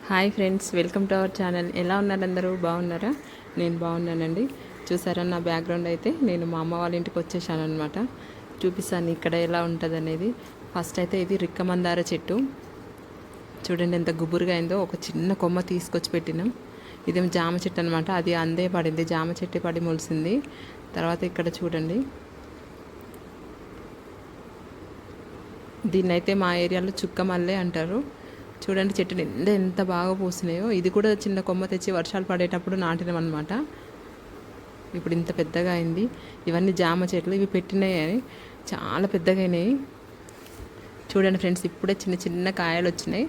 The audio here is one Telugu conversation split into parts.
Hi friends, welcome to our channel. ఎలా ఉన్నారు అందరూ? బాగున్నారా? నేను బాగున్నానండి. చూసారా నా బ్యాక్గ్రౌండ్ అయితే నేను మా అమ్మ వాళ్ళ ఇంటికి వచ్చేసాను అనమాట. చూపిస్తాను ఇక్కడ ఎలా ఉంటుంది అనేది. ఫస్ట్ అయితే ఇది రిక్కమందార చెట్టు చూడండి ఎంత గుబురుగా అయిందో. ఒక చిన్న కొమ్మ తీసుకొచ్చి పెట్టినాం. ఇదేమో జామ చెట్టు అనమాట. అది అందే పడింది, జామ చెట్టు పడి మొలిసింది. తర్వాత ఇక్కడ చూడండి, దీన్నైతే మా ఏరియాలో చుక్క మల్లె అంటారు. చూడండి చెట్టు నిండా ఎంత బాగా పూసినాయో. ఇది కూడా చిన్న కొమ్మ తెచ్చి వర్షాలు పడేటప్పుడు నాటినాం అనమాట. ఇప్పుడు ఇంత పెద్దగా అయింది. ఇవన్నీ జామ చెట్లు, ఇవి పెట్టినాయి చాలా పెద్దగా అయినాయి. చూడండి ఫ్రెండ్స్, ఇప్పుడే చిన్న చిన్న కాయలు వచ్చినాయి.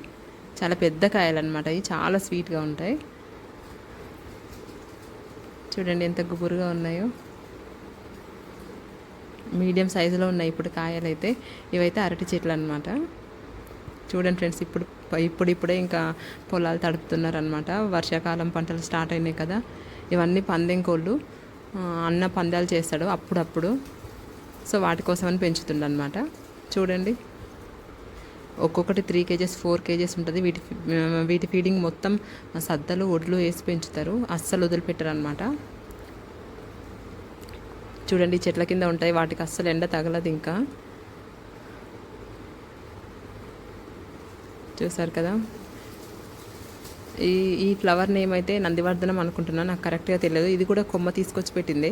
చాలా పెద్ద కాయలు అనమాట. ఇవి చాలా స్వీట్గా ఉంటాయి. చూడండి ఎంత గుబురుగా ఉన్నాయో. మీడియం సైజులో ఉన్నాయి ఇప్పుడు కాయలు అయితే. ఇవైతే అరటి చెట్లు అనమాట. చూడండి ఫ్రెండ్స్, ఇప్పుడే ఇంకా పొలాలు తడుపుతున్నారనమాట. వర్షాకాలం పంటలు స్టార్ట్ అయినాయి కదా. ఇవన్నీ పందెం కోళ్ళు. అన్న పందాలు చేస్తాడు అప్పుడప్పుడు. సో వాటి కోసమని పెంచుతుండనమాట. చూడండి, ఒక్కొక్కటి 3 kgs 4 kgs ఉంటుంది. వీటి ఫీడింగ్ మొత్తం సద్దలు ఒడ్లు వేసి పెంచుతారు. అస్సలు వదిలిపెట్టరు అనమాట. చూడండి చెట్ల కింద ఉంటాయి, వాటికి అస్సలు ఎండ తగలదు. ఇంకా చూసారు కదా. ఈ ఫ్లవర్ నేమ్ అయితే నందివర్ధనం అనుకుంటున్నాను, నాకు కరెక్ట్గా తెలియదు. ఇది కూడా కొమ్మ తీసుకొచ్చి పెట్టింది.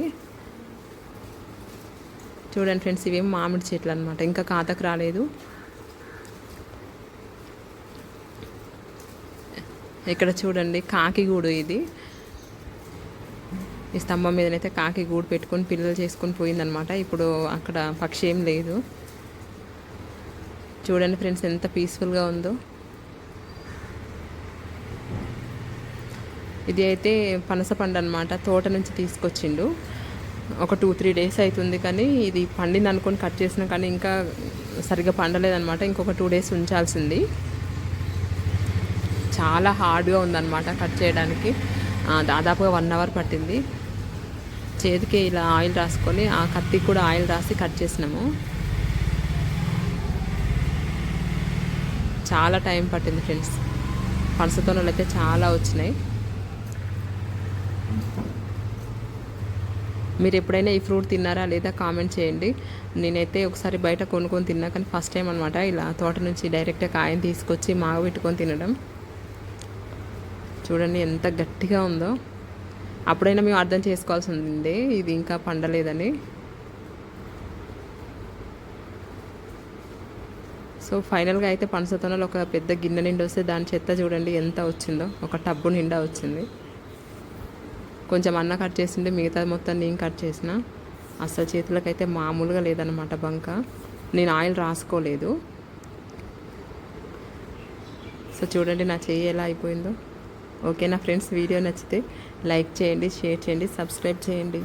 చూడండి ఫ్రెండ్స్, ఇవేం మామిడి చెట్లు అనమాట. ఇంకా కాతకు రాలేదు. ఇక్కడ చూడండి కాకి గూడు. ఇది ఈ స్తంభం మీదనైతే కాకి గూడు పెట్టుకొని పిల్లలు చేసుకొని పోయిందనమాట. ఇప్పుడు అక్కడ పక్షి ఏం లేదు. చూడండి ఫ్రెండ్స్ ఎంత పీస్ఫుల్గా ఉందో. ఇది అయితే పనస పండు అనమాట. తోట నుంచి తీసుకొచ్చిండు. ఒక 2-3 days అవుతుంది, కానీ ఇది పండింది అనుకొని కట్ చేసినా కానీ ఇంకా సరిగ్గా పండలేదనమాట. ఇంకొక 2 days ఉంచాల్సింది. చాలా హార్డ్గా ఉందన్నమాట కట్ చేయడానికి. దాదాపుగా 1 hour పట్టింది. చేతికి ఇలా ఆయిల్ రాసుకొని ఆ కత్తికి కూడా ఆయిల్ రాసి కట్ చేసినాము. చాలా టైం పట్టింది ఫ్రెండ్స్. పనసతోనలు అయితే చాలా వచ్చినాయి. మీరు ఎప్పుడైనా ఈ ఫ్రూట్ తిన్నారా లేదా కామెంట్ చేయండి. నేనైతే ఒకసారి బయట కొనుక్కొని తిన్నా, కానీ ఫస్ట్ టైం అనమాట ఇలా తోట నుంచి డైరెక్ట్గా కాయని తీసుకొచ్చి మాగబెట్టుకొని తినడం. చూడండి ఎంత గట్టిగా ఉందో. అప్పుడైనా మేము అర్థం చేసుకోవాల్సి ఉంది ఇది ఇంకా పండలేదని. సో ఫైనల్గా అయితే పనసతోనలు ఒక పెద్ద గిన్నె నిండా వస్తే దాని చెత్త చూడండి ఎంత వచ్చిందో. ఒక టబ్బు నిండా వచ్చింది. కొంచెం అన్న కట్ చేసిండే, మిగతా మొత్తం నేను కట్ చేసిన. అస్సలు చేతులకైతే మామూలుగా లేదనమాట బంక. నేను ఆయిల్ రాసుకోలేదు. సో చూడండి నా చెయ్యి ఎలా అయిపోయిందో. ఓకేనా ఫ్రెండ్స్, వీడియో నచ్చితే లైక్ చేయండి, షేర్ చేయండి, సబ్స్క్రైబ్ చేయండి.